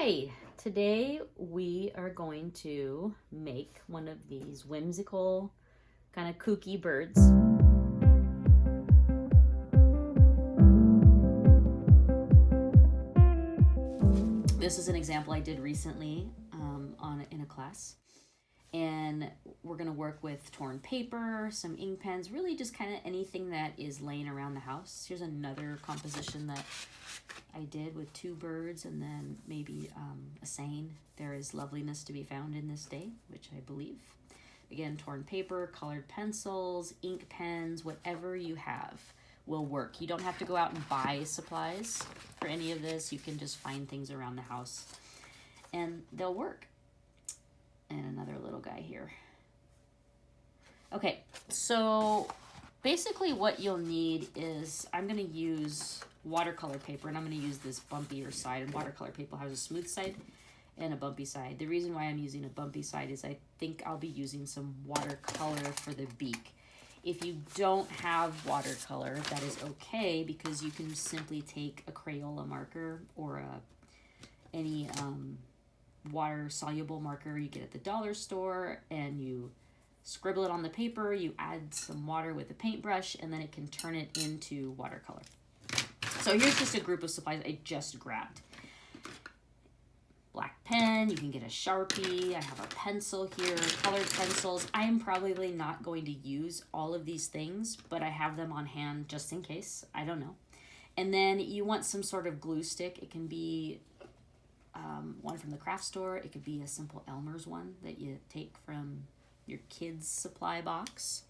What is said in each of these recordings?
Hi, today we are going to make one of these whimsical, kind of kooky birds. This is an example I did recently in a class. And we're going to work with torn paper, some ink pens, really just kind of anything that is laying around the house. Here's another composition that I did with two birds and then maybe a saying. There is loveliness to be found in this day, which I believe. Again, torn paper, colored pencils, ink pens, whatever you have will work. You don't have to go out and buy supplies for any of this. You can just find things around the house and they'll work. And another little guy here. Okay, so basically what you'll need is, I'm going to use watercolor paper, and I'm going to use this bumpier side. And watercolor paper has a smooth side and a bumpy side. The reason why I'm using a bumpy side is I think I'll be using some watercolor for the beak. If you don't have watercolor, that is okay, because you can simply take a Crayola marker or any water soluble marker you get at the dollar store, and you scribble it on the paper, you add some water with a paintbrush, and then it can turn it into watercolor. So here's just a group of supplies I just grabbed. Black pen, you can get a Sharpie, I have a pencil here, colored pencils. I am probably not going to use all of these things, but I have them on hand just in case, I don't know. And then you want some sort of glue stick. It can be one from the craft store. It could be a simple Elmer's one that you take from your kids' supply box.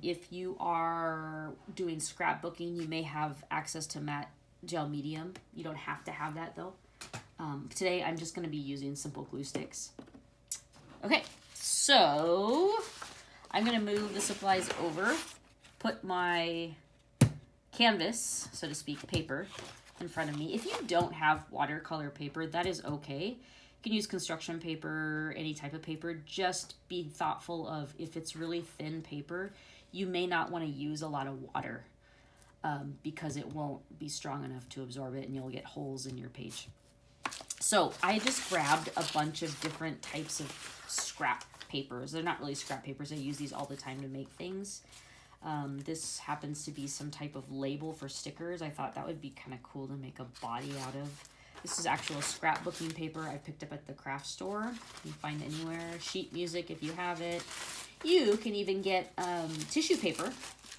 If you are doing scrapbooking, you may have access to matte gel medium. You don't have to have that though. Today I'm just going to be using simple glue sticks. Okay, so I'm going to move the supplies over, put my canvas, so to speak, paper in front of me. If you don't have watercolor paper, that is okay. You can use construction paper, any type of paper. Just be thoughtful of, if it's really thin paper, you may not want to use a lot of water because it won't be strong enough to absorb it and you'll get holes in your page. So I just grabbed a bunch of different types of scrap papers. They're not really scrap papers. I use these all the time to make things. This happens to be some type of label for stickers. I thought that would be kind of cool to make a body out of. This is actual scrapbooking paper I picked up at the craft store. You can find anywhere. Sheet music if you have it. You can even get tissue paper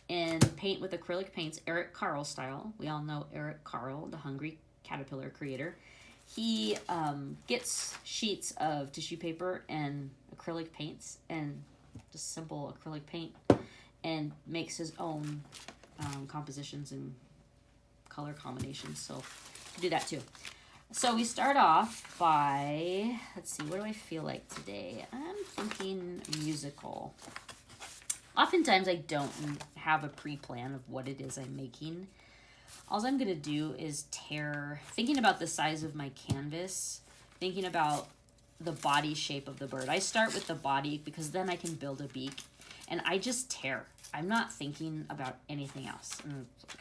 and paint with acrylic paints, Eric Carle style. We all know Eric Carle, the Hungry Caterpillar creator. He gets sheets of tissue paper and acrylic paints and just simple acrylic paint, and makes his own compositions and color combinations. So do that too. So we start off by, let's see, what do I feel like today? I'm thinking musical. Oftentimes I don't have a pre-plan of what it is I'm making. All I'm gonna do is thinking about the size of my canvas, thinking about the body shape of the bird. I start with the body because then I can build a beak. And I just tear. I'm not thinking about anything else.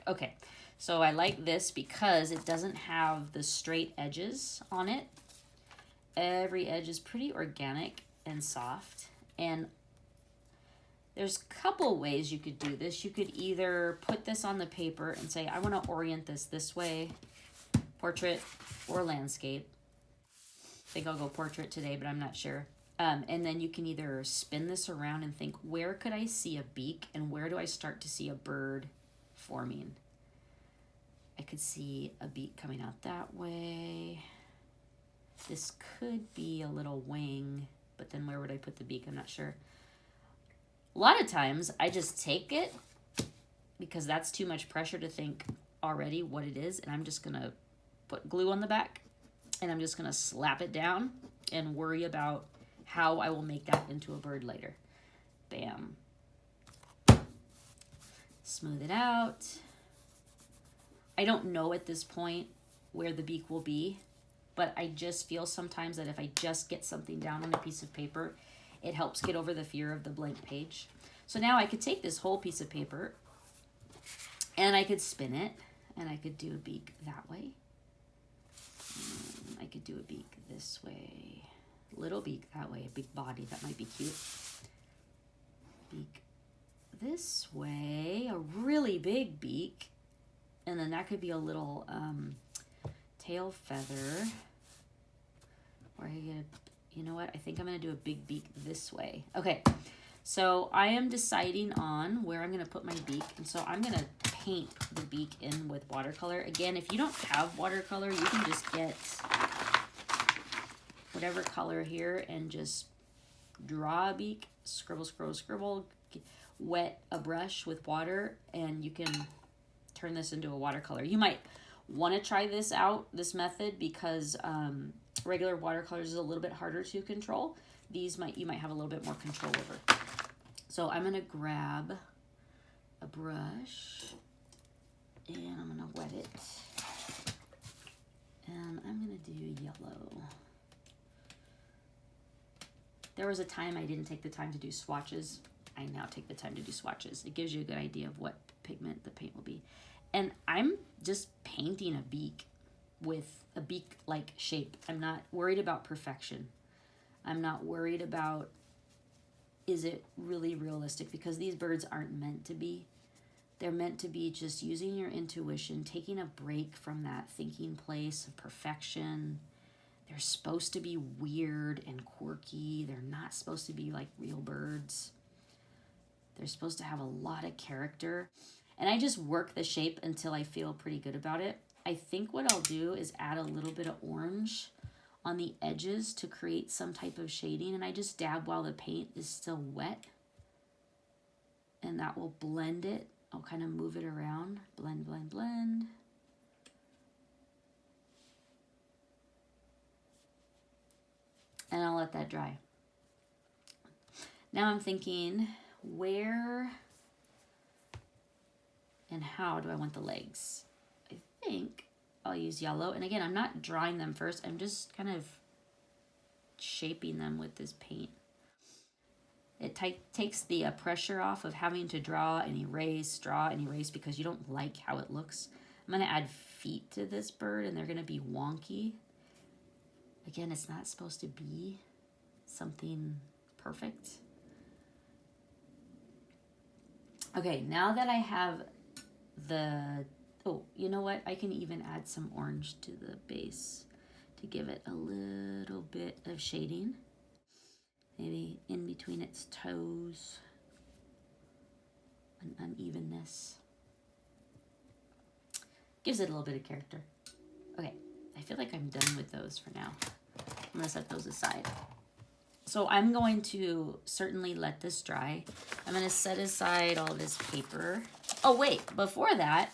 Okay, so I like this because it doesn't have the straight edges on it. Every edge is pretty organic and soft. And there's a couple ways you could do this. You could either put this on the paper and say, I want to orient this way, portrait or landscape. I think I'll go portrait today, but I'm not sure. And then you can either spin this around and think, where could I see a beak and where do I start to see a bird forming? I could see a beak coming out that way. This could be a little wing, but then where would I put the beak? I'm not sure. A lot of times I just take it because that's too much pressure to think already what it is. And I'm just going to put glue on the back and I'm just going to slap it down and worry about how I will make that into a bird later. Bam. Smooth it out. I don't know at this point where the beak will be, but I just feel sometimes that if I just get something down on a piece of paper, it helps get over the fear of the blank page. So now I could take this whole piece of paper and I could spin it and I could do a beak that way. I could do little beak that way, a big body, that might be cute. Beak this way, a really big beak, and then that could be a little tail feather. Or I get, you know what, I think I'm gonna do a big beak this way. Okay, so I am deciding on where I'm gonna put my beak, and so I'm gonna paint the beak in with watercolor. Again, if you don't have watercolor, you can just get whatever color here and just draw a beak, scribble, scribble, scribble, wet a brush with water, and you can turn this into a watercolor. You might want to try this out, this method, because regular watercolors is a little bit harder to control. These you might have a little bit more control over. So I'm gonna grab a brush and I'm gonna wet it, and I'm gonna do yellow. There was a time I didn't take the time to do swatches. I now take the time to do swatches. It gives you a good idea of what pigment the paint will be. And I'm just painting a beak with a beak-like shape. I'm not worried about perfection. I'm not worried about, is it really realistic? Because these birds aren't meant to be. They're meant to be just using your intuition, taking a break from that thinking place of perfection. They're supposed to be weird and quirky. They're not supposed to be like real birds. They're supposed to have a lot of character. And I just work the shape until I feel pretty good about it. I think what I'll do is add a little bit of orange on the edges to create some type of shading. And I just dab while the paint is still wet. And that will blend it. I'll kind of move it around. Blend, blend, blend. And I'll let that dry. Now I'm thinking, where and how do I want the legs? I think I'll use yellow. And again, I'm not drawing them first. I'm just kind of shaping them with this paint. It takes the pressure off of having to draw and erase, because you don't like how it looks. I'm going to add feet to this bird, and they're going to be wonky. Again, it's not supposed to be something perfect. Okay, now that I have the, oh, you know what? I can even add some orange to the base to give it a little bit of shading. Maybe in between its toes, an unevenness. Gives it a little bit of character. Okay, I feel like I'm done with those for now. I'm gonna set those aside. So I'm going to certainly let this dry. I'm gonna set aside all this paper. Oh wait, before that,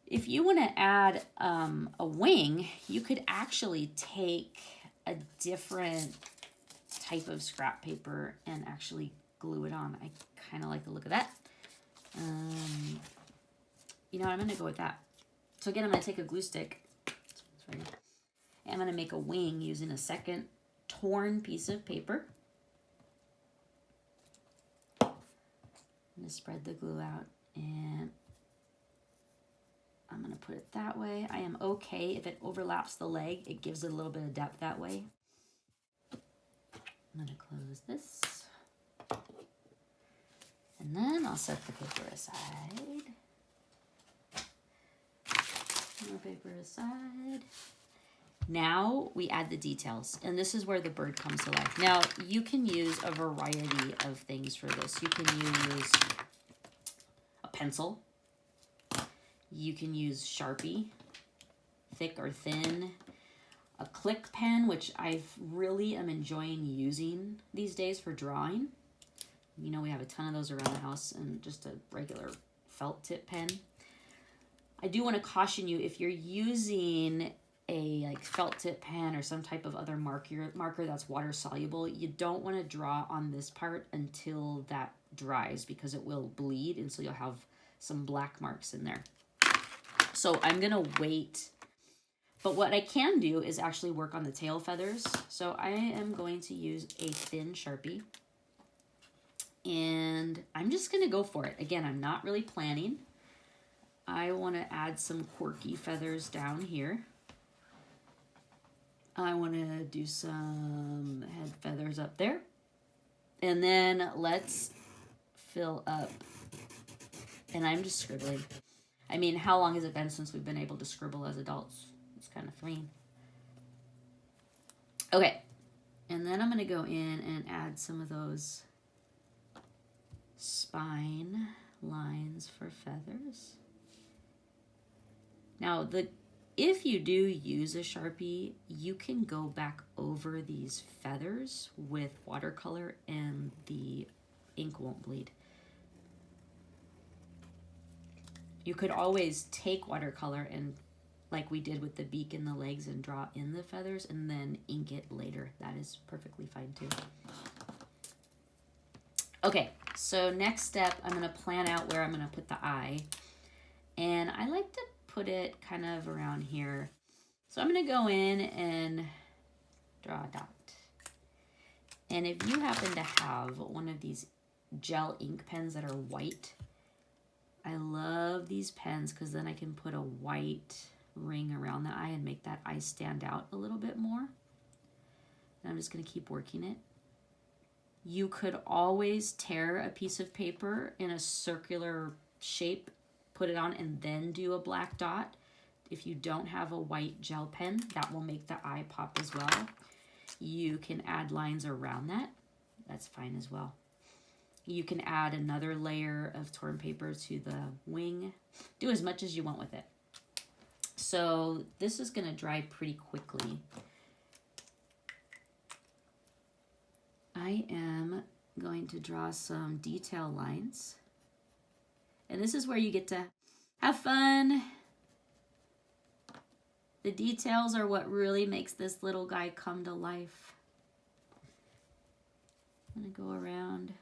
if you wanna add a wing, you could actually take a different type of scrap paper and actually glue it on. I kind of like the look of that. You know, I'm going to go with that. So again, I'm going to take a glue stick. And I'm going to make a wing using a second torn piece of paper. I'm going to spread the glue out, and I'm going to put it that way. I am okay if it overlaps the leg. It gives it a little bit of depth that way. I'm going to close this. And then I'll set the paper aside. More paper aside. Now we add the details. And this is where the bird comes to life. Now you can use a variety of things for this. You can use a pencil. You can use Sharpie, thick or thin. A click pen, which I really am enjoying using these days for drawing. You know, we have a ton of those around the house, and just a regular felt tip pen. I do want to caution you, if you're using a felt tip pen or some type of other marker that's water soluble, you don't want to draw on this part until that dries, because it will bleed, and so you'll have some black marks in there. So I'm gonna wait. But what I can do is actually work on the tail feathers. So I am going to use a thin Sharpie. And I'm just going to go for it. Again, I'm not really planning. I want to add some quirky feathers down here. I want to do some head feathers up there. And then let's fill up. And I'm just scribbling. I mean, how long has it been since we've been able to scribble as adults? It's kind of freeing. Okay. And then I'm going to go in and add some of those spine lines for feathers. Now, if you do use a Sharpie, you can go back over these feathers with watercolor and the ink won't bleed. You could always take watercolor and, like we did with the beak and the legs, and draw in the feathers and then ink it later. That is perfectly fine too. Okay, so next step, I'm going to plan out where I'm going to put the eye. And I like to put it kind of around here. So I'm going to go in and draw a dot. And if you happen to have one of these gel ink pens that are white, I love these pens because then I can put a white ring around the eye and make that eye stand out a little bit more. And I'm just going to keep working it. You could always tear a piece of paper in a circular shape, put it on, and then do a black dot. If you don't have a white gel pen, that will make the eye pop as well. You can add lines around that. That's fine as well. You can add another layer of torn paper to the wing. Do as much as you want with it. So this is going to dry pretty quickly. I am going to draw some detail lines. And this is where you get to have fun. The details are what really makes this little guy come to life. I'm going to go around.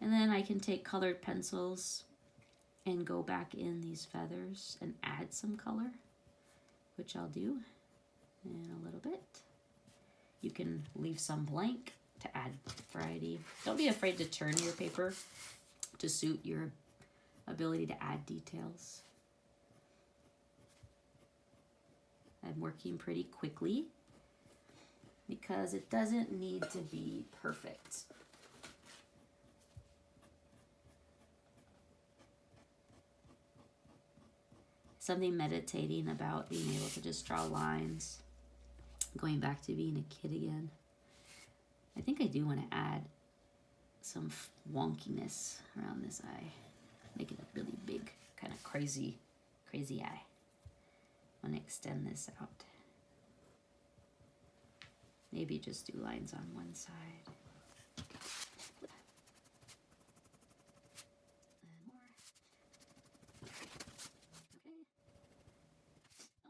And then I can take colored pencils and go back in these feathers and add some color, which I'll do in a little bit. You can leave some blank to add variety. Don't be afraid to turn your paper to suit your ability to add details. I'm working pretty quickly because it doesn't need to be perfect. Something meditating about being able to just draw lines. Going back to being a kid again. I think I do want to add some wonkiness around this eye. Make it a really big, kind of crazy eye. I'm going to extend this out. Maybe just do lines on one side. And more. Okay.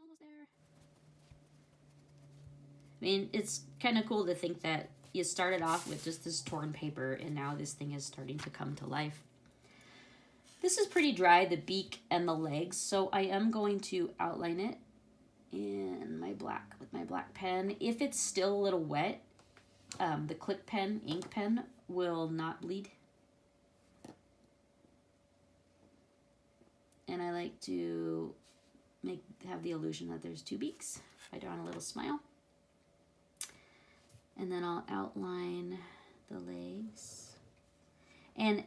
Almost there. I mean, it's kind of cool to think that you started off with just this torn paper and now this thing is starting to come to life. This is pretty dry, the beak and the legs, so I am going to outline it in my black with my black pen. If it's still a little wet, the clip pen, ink pen, will not bleed. And I like to have the illusion that there's two beaks. I draw on a little smile. And then I'll outline the legs. And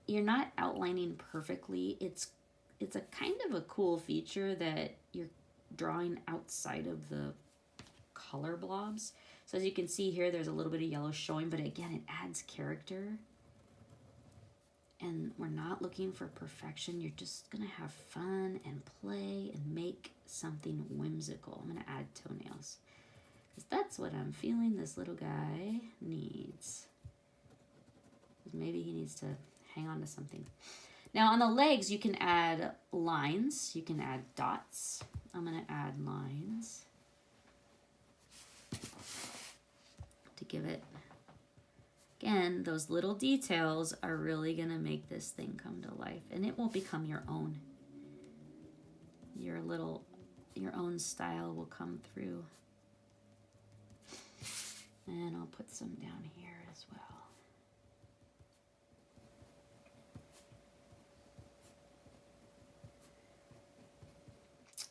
you're not outlining perfectly. It's a kind of a cool feature that you're drawing outside of the color blobs. So as you can see here, there's a little bit of yellow showing, but again, it adds character. And we're not looking for perfection. You're just gonna have fun and play and make something whimsical. I'm gonna add toenails, because that's what I'm feeling this little guy needs. Maybe he needs to hang on to something. Now on the legs, you can add lines. You can add dots. I'm gonna add lines to give it, again, those little details are really gonna make this thing come to life, and it will become your own. Your own style will come through. And I'll put some down here as well.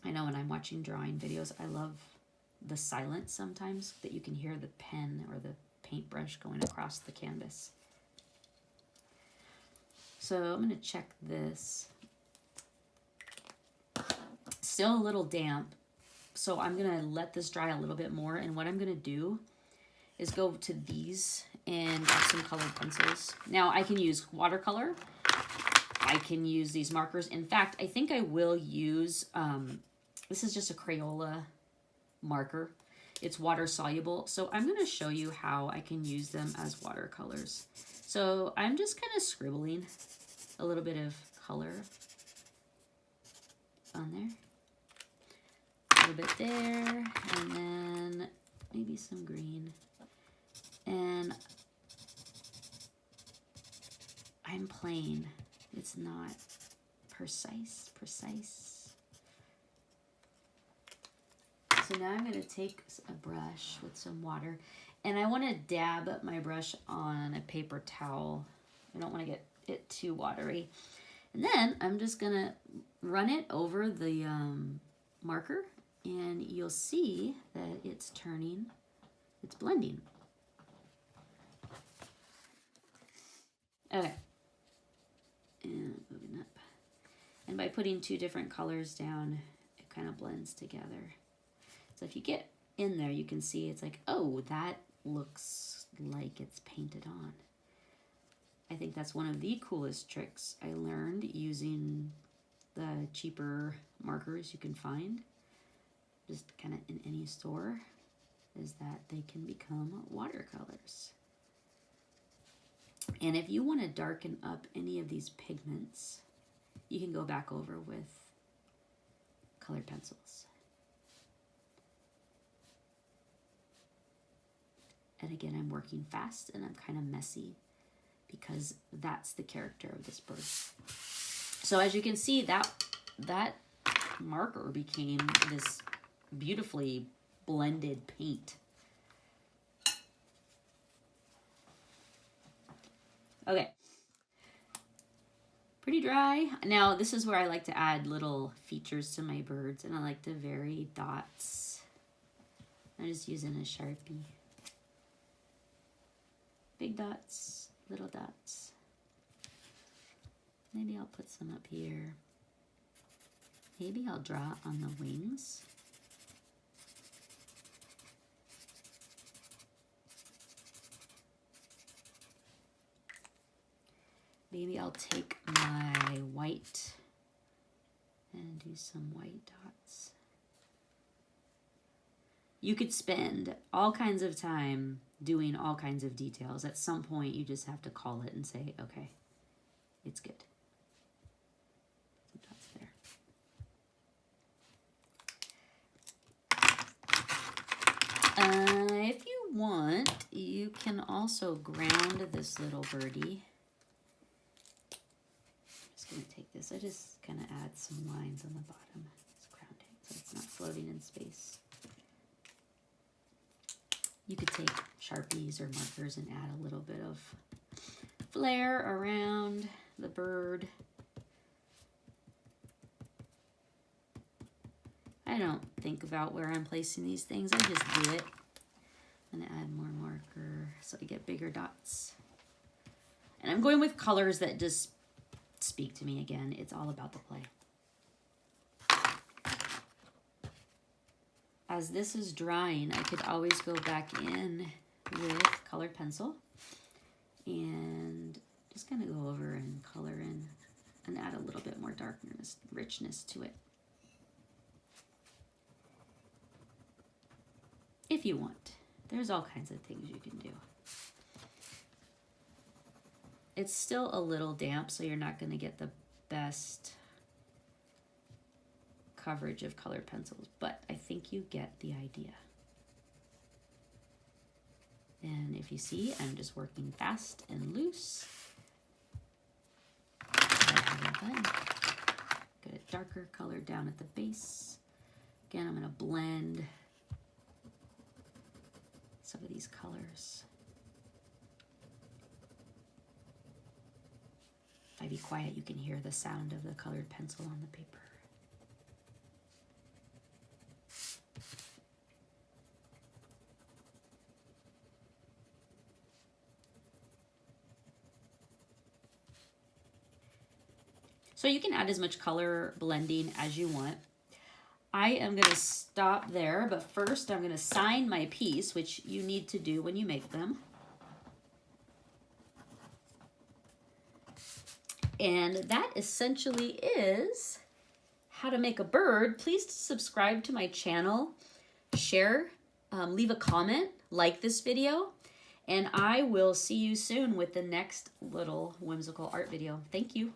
I know when I'm watching drawing videos, I love the silence sometimes, that you can hear the pen or the paintbrush going across the canvas. So I'm going to check this. Still a little damp, so I'm going to let this dry a little bit more, and what I'm going to do is go to these and grab some colored pencils. Now I can use watercolor. I can use these markers. In fact, I think I will use, this is just a Crayola marker. It's water soluble. So I'm going to show you how I can use them as watercolors. So I'm just kind of scribbling a little bit of color on there. A little bit there, and then maybe some green. And I'm playing. It's not precise. So now I'm going to take a brush with some water, and I want to dab my brush on a paper towel. I don't want to get it too watery. And then I'm just going to run it over the marker, and you'll see that it's turning, it's blending. Okay. And moving up. And by putting two different colors down, it kind of blends together. So if you get in there, you can see it's like, oh, that looks like it's painted on. I think that's one of the coolest tricks I learned using the cheaper markers you can find, just kind of in any store, is that they can become watercolors. And if you want to darken up any of these pigments, you can go back over with colored pencils. And again, I'm working fast and I'm kind of messy because that's the character of this bird. So as you can see, that marker became this beautifully blended paint. Okay, pretty dry. Now this is where I like to add little features to my birds, and I like to vary dots. I'm just using a Sharpie. Big dots, little dots. Maybe I'll put some up here. Maybe I'll draw on the wings. Maybe I'll take my white and do some white dots. You could spend all kinds of time doing all kinds of details. At some point, you just have to call it and say, okay, it's good. Some dots there. If you want, you can also ground this little birdie. I'm going to take this. I just kind of add some lines on the bottom. It's grounding, so it's not floating in space. You could take Sharpies or markers and add a little bit of flair around the bird. I don't think about where I'm placing these things. I just do it. I'm going to add more marker so I get bigger dots. And I'm going with colors that just speak to me again. It's all about the play. As this is drying, I could always go back in with colored pencil and just kind of go over and color in and add a little bit more darkness, richness to it. If you want. There's all kinds of things you can do. It's still a little damp, so you're not going to get the best coverage of colored pencils, but I think you get the idea. And if you see, I'm just working fast and loose. Get a darker color down at the base. Again, I'm going to blend some of these colors. If I be quiet, you can hear the sound of the colored pencil on the paper. So you can add as much color blending as you want. I am going to stop there, but first I'm going to sign my piece, which you need to do when you make them. And that essentially is how to make a bird. Please subscribe to my channel, share, leave a comment, like this video, and I will see you soon with the next little whimsical art video. Thank you.